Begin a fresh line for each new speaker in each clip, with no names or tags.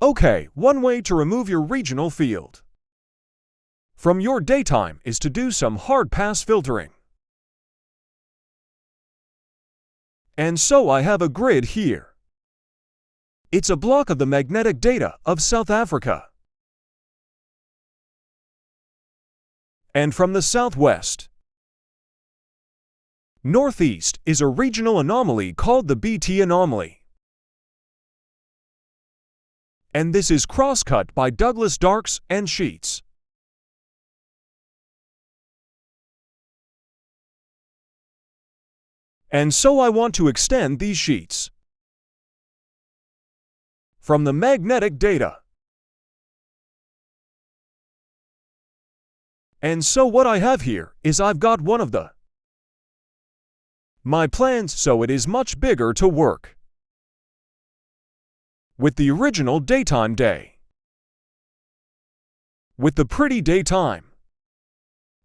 Okay, one way to remove your regional field from your daytime is to do some hard pass filtering. And so I have a grid here. It's a block of the magnetic data of South Africa. And from the southwest, northeast is a regional anomaly called the BT anomaly. And this is cross-cut by Douglas darks and sheets. And so I want to extend these sheets from the magnetic data. And so what I have here is I've got one of my plans, so it is much bigger to work with the original daytime day, with the pretty daytime,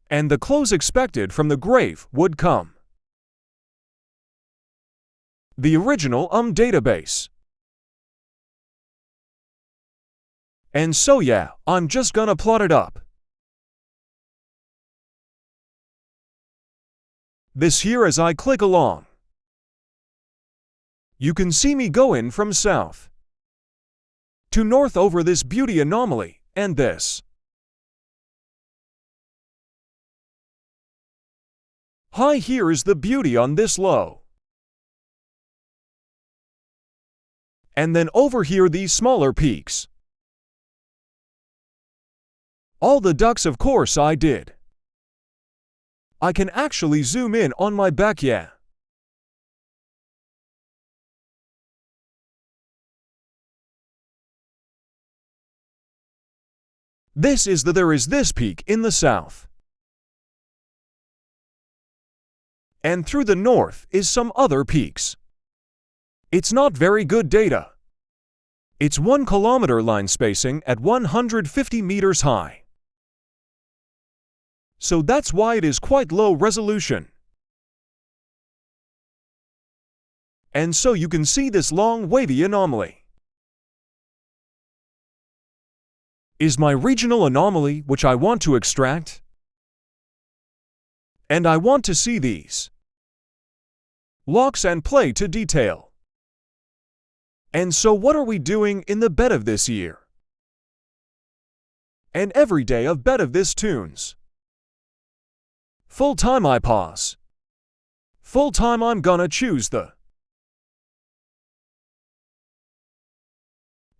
and the close expected from the grave would come the original database. And so yeah, I'm just gonna plot it up. This here as I click along. You can see me going from south to north over this beauty anomaly and this. High here is the beauty on this low. And then over here these smaller peaks. All the ducks of course I did. I can actually zoom in on my back, yeah. There is this peak in the south. And through the north is some other peaks. It's not very good data. It's 1 kilometer line spacing at 150 meters high. So that's why it is quite low resolution. And so you can see this long wavy anomaly is my regional anomaly which I want to extract. And I want to see these locks and play to detail. And so what are we doing in the bed of this year? And every day of bed of this tunes. Full time I pause. Full time I'm gonna choose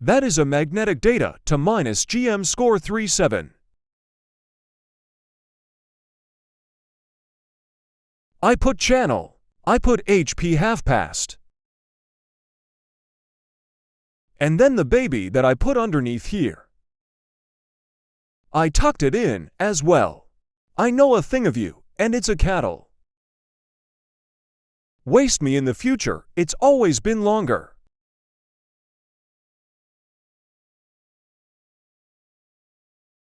that is a magnetic data to minus GM score 37. I put channel. I put HP half past. And then the baby that I put underneath here, I tucked it in as well. I know a thing of you, and it's a cattle. Waste me in the future, it's always been longer.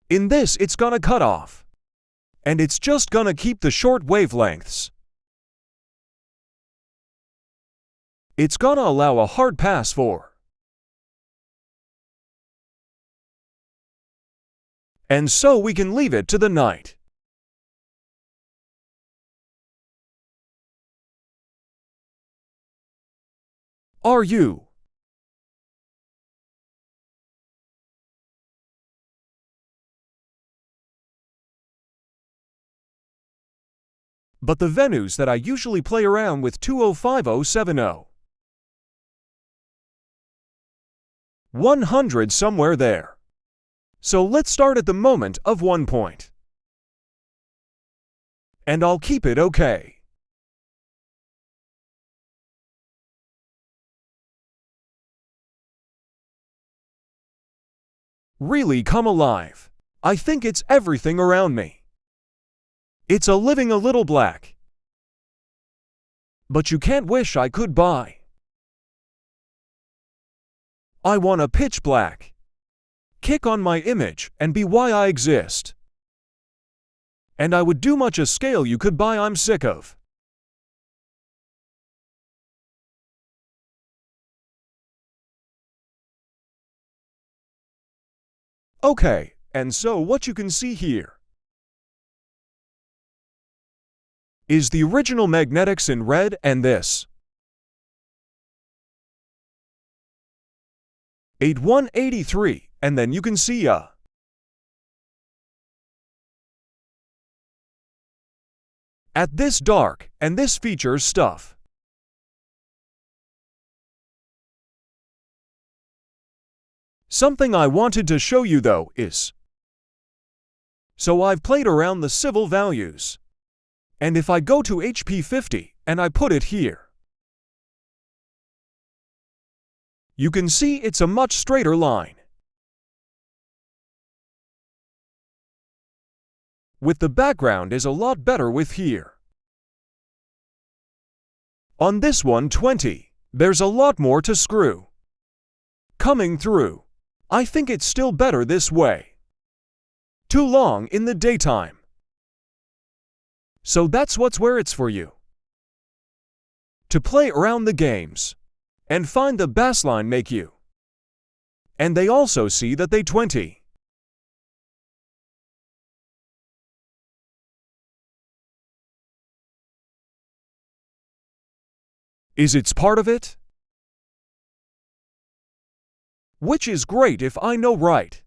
In this it's gonna cut off. And it's just gonna keep the short wavelengths. It's gonna allow a hard pass for. And so we can leave it to the night. Are you? But the venues that I usually play around with 205070. 100 somewhere there. So let's start at the moment of 1 point. And I'll keep it okay. Really come alive. I think it's everything around me. It's a living a little black. But you can't wish I could buy. I want a pitch black. Kick on my image and be why I exist. And I would do much a scale you could buy I'm sick of. Okay, and so what you can see here is the original magnetics in red and this 8183, and then you can see at this dark and this features stuff. Something I wanted to show you though is, so I've played around the civil values. And if I go to HP 50 and I put it here, you can see it's a much straighter line. With the background is a lot better with here. On this 120, there's a lot more to screw coming through. I think it's still better this way. Too long in the daytime. So that's where it's for you. To play around the games and find the baseline make you. And they also see that they 20. Is it's part of it? Which is great if I know right.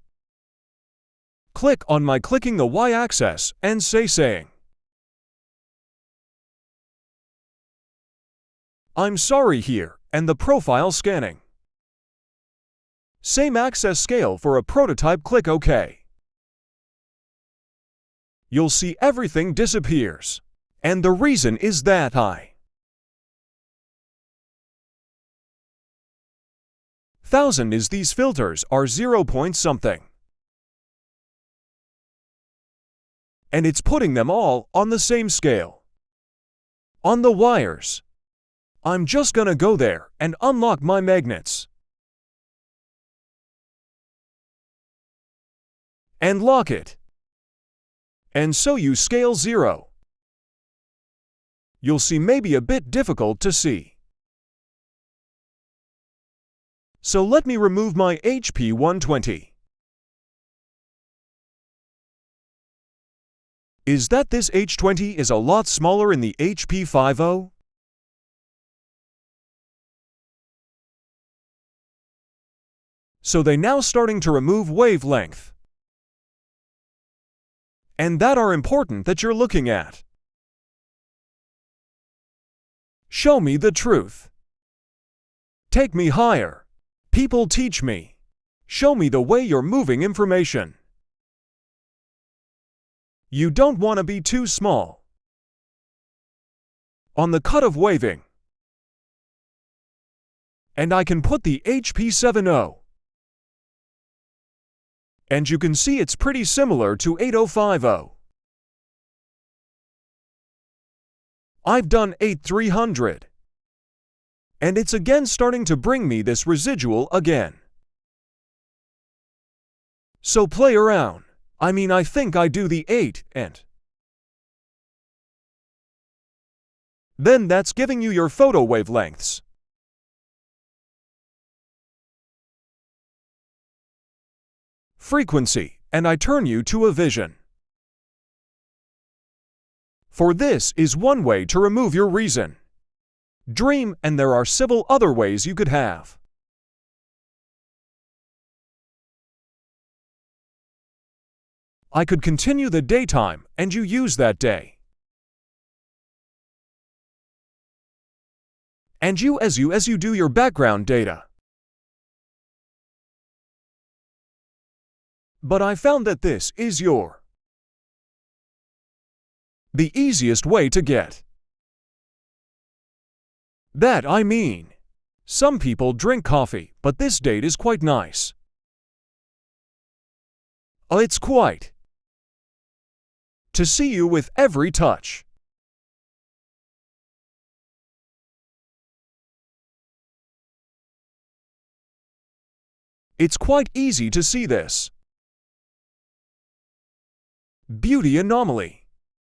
Click on my clicking the y-axis and saying, I'm sorry here, and the profile scanning. Same access scale for a prototype, click OK. You'll see everything disappears. And the reason is that 1000 is these filters are 0 point something. And it's putting them all on the same scale. On the wires. I'm just gonna go there and unlock my magnets. And lock it. And so you scale 0. You'll see maybe a bit difficult to see. So let me remove my HP 120. Is that this H20 is a lot smaller in the HP 50? So they now starting to remove wavelength. And that are important that you're looking at. Show me the truth. Take me higher. People teach me. Show me the way you're moving information. You don't want to be too small. On the cut of waving. And I can put the HP 70. And you can see it's pretty similar to 8050. I've done 8300. And it's again starting to bring me this residual again. So play around. I think I do the 8 and then that's giving you your photo wavelengths. Frequency, and I turn you to a vision. For this is one way to remove your reason. Dream, and there are several other ways you could have. I could continue the daytime, and you use that day. And you as you do your background data. But I found that this is the easiest way to get. That some people drink coffee, but this date is quite nice. It's quite to see you with every touch. It's quite easy to see this. Beauty anomaly.